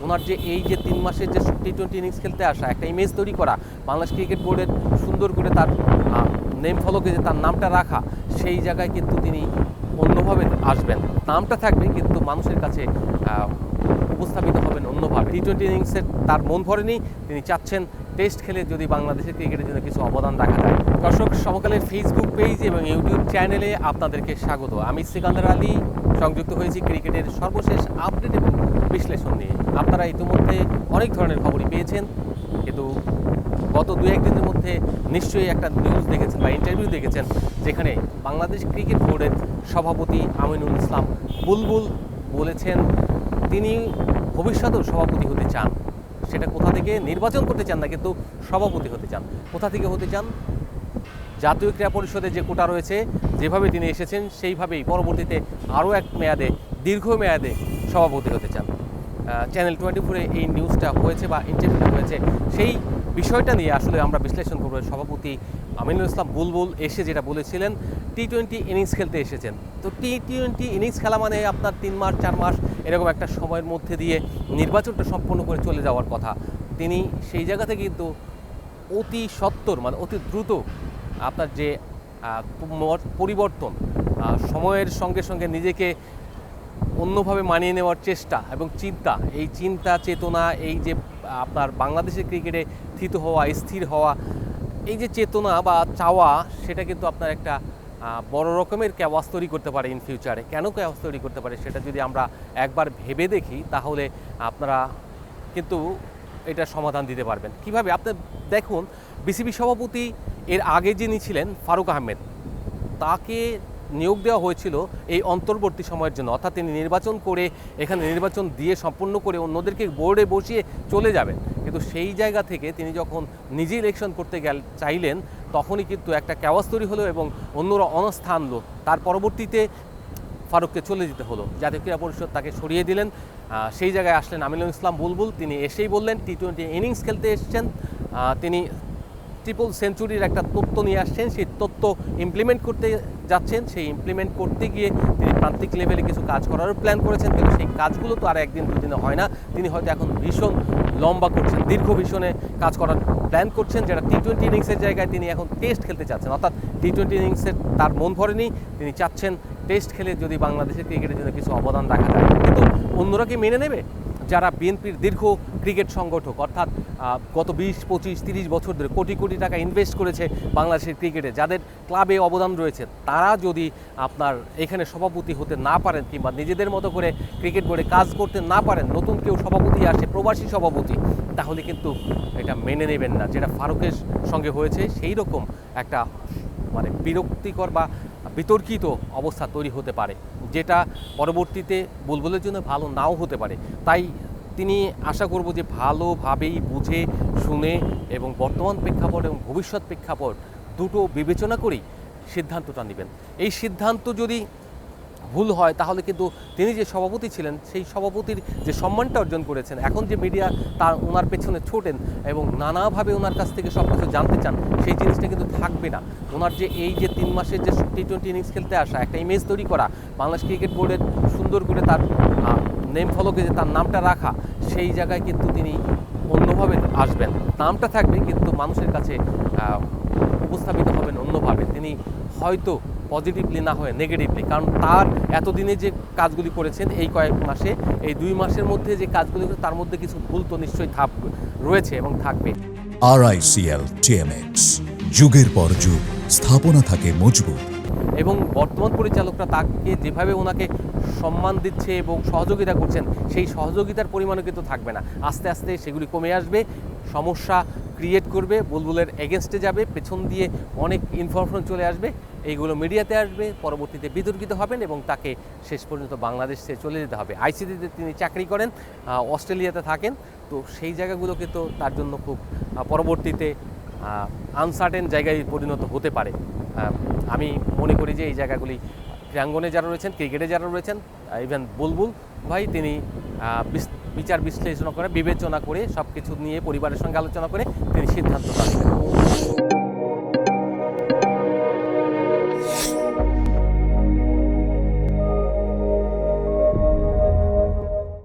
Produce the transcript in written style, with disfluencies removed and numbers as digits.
ওনার যে এই যে 3 মাসের যে টি-20 ইনিংস খেলতে আসা, একটা ইমেজ তৈরি করা, বাংলাদেশ ক্রিকেট বোর্ডের সুন্দর করে তার নেম ফলকে যে তার নামটা রাখা, সেই জায়গায় কিন্তু তিনি অন্যভাবে আসবেন। নামটা থাকবে কিন্তু মানুষের কাছে উপস্থাপিত হবেন অন্যভাবে। টি-20 ইনিংসের তার মন ভরেনি, তিনি চাচ্ছেন টেস্ট খেলে যদি বাংলাদেশের ক্রিকেটের জন্য কিছু অবদান রাখা যায়। দর্শক, সমকালের ফেসবুক পেজ এবং ইউটিউব চ্যানেলে আপনাদেরকে স্বাগত। আমি সিকান্দার আলী সংযুক্ত হয়েছি ক্রিকেটের সর্বশেষ আপডেট এবং বিশ্লেষণ নিয়ে। আপনারা ইতিমধ্যে অনেক ধরনের খবরই পেয়েছেন, কিন্তু গত 2-1 দিনের মধ্যে নিশ্চয়ই একটা নিউজ দেখেছেন বা ইন্টারভিউ দেখেছেন, যেখানে বাংলাদেশ ক্রিকেট বোর্ডের সভাপতি আমিনুল ইসলাম বুলবুল বলেছেন তিনি ভবিষ্যতেও সভাপতি হতে চান। সেটা কোথা থেকে, নির্বাচন করতে চান না, কিন্তু সভাপতি হতে চান। কোথা থেকে হতে চান? জাতীয় ক্রীড়া পরিষদের যে কোটা রয়েছে, যেভাবে তিনি এসেছেন সেইভাবেই পরবর্তীতে আরও এক মেয়াদে, দীর্ঘমেয়াদে সভাপতি হতে চান। চ্যানেল 24-এ এই নিউজটা হয়েছে বা ইন্টারভিউটা হয়েছে, সেই বিষয়টা নিয়ে আসলে আমরা বিশ্লেষণ করব। সভাপতি আমিনুল ইসলাম বুলবুল এসে যেটা বলেছিলেন, টি-20 ইনিংস খেলতে এসেছেন। তো টি-20 ইনিংস খেলা মানে আপনার 3 মাস 4 মাস এরকম একটা সময়ের মধ্যে দিয়ে নির্বাচনটা সম্পন্ন করে চলে যাওয়ার কথা। তিনি সেই জায়গা থেকে কিন্তু অতি সত্বর, মানে অতি দ্রুত আপনার যে পরিবর্তন, সময়ের সঙ্গে সঙ্গে নিজেকে অন্যভাবে মানিয়ে নেওয়ার চেষ্টা এবং চিন্তা, এই চিন্তা চেতনা, এই যে আপনার বাংলাদেশের ক্রিকেটে স্থিত হওয়া, স্থির হওয়া, এই যে চেতনা বা চাওয়া, সেটা কিন্তু আপনার একটা বড় রকমের ক্যাওয়াস তৈরি করতে পারে ইন ফিউচারে। কেন ক্যাওয়াস তৈরি করতে পারে সেটা যদি আমরা একবার ভেবে দেখি, তাহলে আপনারা কিন্তু এটা সমাধান দিতে পারবেন। কিভাবে? আপনি দেখুন, বিসিবি সভাপতি এর আগে যিনি ছিলেন ফারুক আহমেদ, তাকে নিয়োগ দেওয়া হয়েছিল এই অন্তর্বর্তী সময়ের জন্য, অর্থাৎ তিনি নির্বাচন করে, এখানে নির্বাচন দিয়ে সম্পূর্ণ করে অন্যদেরকে বোর্ডে বসিয়ে চলে যাবেন। কিন্তু সেই জায়গা থেকে তিনি যখন নিজে ইলেকশন করতে চাইলেন, তখনই কিন্তু একটা ক্যাওয়াস তৈরি হলো এবং অন্যরা অনাস্থা আনলো। তার পরবর্তীতে ফারুককে চলে যেতে হলো, জাতীয় ক্রীড়া পরিষদ তাকে সরিয়ে দিলেন। সেই জায়গায় আসলেন আমিনুল ইসলাম বুলবুল। তিনি এসেই বললেন টি-20 ইনিংস খেলতে এসেছেন, তিনি ট্রিপল সেঞ্চুরির একটা তত্ত্ব নিয়ে আসছেন, সেই তত্ত্ব ইমপ্লিমেন্ট করতে যাচ্ছেন। সেই ইমপ্লিমেন্ট করতে গিয়ে তিনি প্রান্তিক লেভেলে কিছু কাজ করারও প্ল্যান করেছেন, কিন্তু সেই কাজগুলো তো আর একদিন দুদিনে হয় না। তিনি হয়তো এখন ভীষণ লম্বা করছেন, দীর্ঘ ভীষণে কাজ করার প্ল্যান করছেন, যেটা টি-20 ইনিংসের জায়গায় তিনি এখন টেস্ট খেলতে চাচ্ছেন। অর্থাৎ টি-20 ইনিংসের তার মন ভরেনি, তিনি চাচ্ছেন টেস্ট খেলে যদি বাংলাদেশের ক্রিকেটের জন্য কিছু অবদান রাখা যায়। কিন্তু অন্যরা কি মেনে নেবে? যারা বিএনপির দীর্ঘ ক্রিকেট সংগঠক, অর্থাৎ গত 20, 25, 30 বছর ধরে কোটি কোটি টাকা ইনভেস্ট করেছে বাংলাদেশের ক্রিকেটে, যাদের ক্লাবে অবদান রয়েছে, তারা যদি আপনার এখানে সভাপতি হতে না পারেন কিংবা নিজেদের মতো করে ক্রিকেট বোর্ডে কাজ করতে না পারেন, নতুন কেউ সভাপতি আসে, প্রবাসী সভাপতি, তাহলে কিন্তু এটা মেনে নেবেন না। যেটা ফারুকের সঙ্গে হয়েছে, সেই রকম একটা মানে বিরক্তিকর বা বিতর্কিত অবস্থা তৈরি হতে পারে, যেটা পরবর্তীতে বুলবুলের জন্য ভালো নাও হতে পারে। তাই তিনি আশা করব যে ভালোভাবেই বুঝে শুনে এবং বর্তমান প্রেক্ষাপট এবং ভবিষ্যৎ প্রেক্ষাপট দুটো বিবেচনা করেই সিদ্ধান্তটা নেবেন। এই সিদ্ধান্ত যদি ভুল হয়, তাহলে কিন্তু তিনি যে সভাপতি ছিলেন, সেই সভাপতির যে সম্মানটা অর্জন করেছেন, এখন যে মিডিয়া তার ওনার পেছনে ছোটেন এবং নানাভাবে ওনার কাছ থেকে সব কিছু জানতে চান, সেই জিনিসটা কিন্তু থাকবে না। ওনার যে এই যে 3 মাসের যে টি-20 ইনিংস খেলতে আসা, একটা ইমেজ তৈরি করা, বাংলাদেশ ক্রিকেট বোর্ডের সুন্দর করে তার নেম ফলকে যে তার নামটা রাখা, সেই জায়গায় কিন্তু তিনি অন্যভাবে আসবেন। নামটা থাকবে কিন্তু মানুষের কাছে উপস্থাপিত হবেন অন্যভাবে। তিনি হয়তো পজিটিভলি না হয়ে নেগেটিভলি, কারণ তার এতদিনে যে কাজগুলি করেছেন, এই কয়েক মাসে, এই 2 মাসের মধ্যে যে কাজগুলি, তার মধ্যে কিছু ভুল তো নিশ্চয়ই রয়েছে এবং থাকবে। RICL TMX, যুগের পর যুগ স্থাপনা থাকে মজবুত। এবং বর্তমান পরিচালকরা তাকে যেভাবে ওনাকে সম্মান দিচ্ছে এবং সহযোগিতা করছেন, সেই সহযোগিতার পরিমাণও কিন্তু থাকবে না। আস্তে আস্তে সেগুলি কমে আসবে, সমস্যা ক্রিয়েট করবে, বুলবুলের এগেনস্টে যাবে, পেছন দিয়ে অনেক ইনফরমেশন চলে আসবে, এইগুলো মিডিয়াতে আসবে, পরবর্তীতে বিতর্কিত হবেন এবং তাকে শেষ পর্যন্ত বাংলাদেশ ছেড়ে চলে যেতে হবে। আইসিসিতে তিনি চাকরি করেন, অস্ট্রেলিয়াতে থাকেন, তো সেই জায়গাগুলোকে তো তার জন্য খুব পরবর্তীতে আনসার্টেন জায়গায় পরিণত হতে পারে। আমি মনে করি যে এই জায়গাগুলি ক্রীড়াঙ্গনে যারা রয়েছেন, ক্রিকেটে যারা রয়েছেন, ইভেন বুলবুল ভাই, তিনি বিচার বিশ্লেষণ করে, বিবেচনা করে, সব কিছু নিয়ে পরিবারের সঙ্গে আলোচনা করে তিনি সিদ্ধান্ত নেন।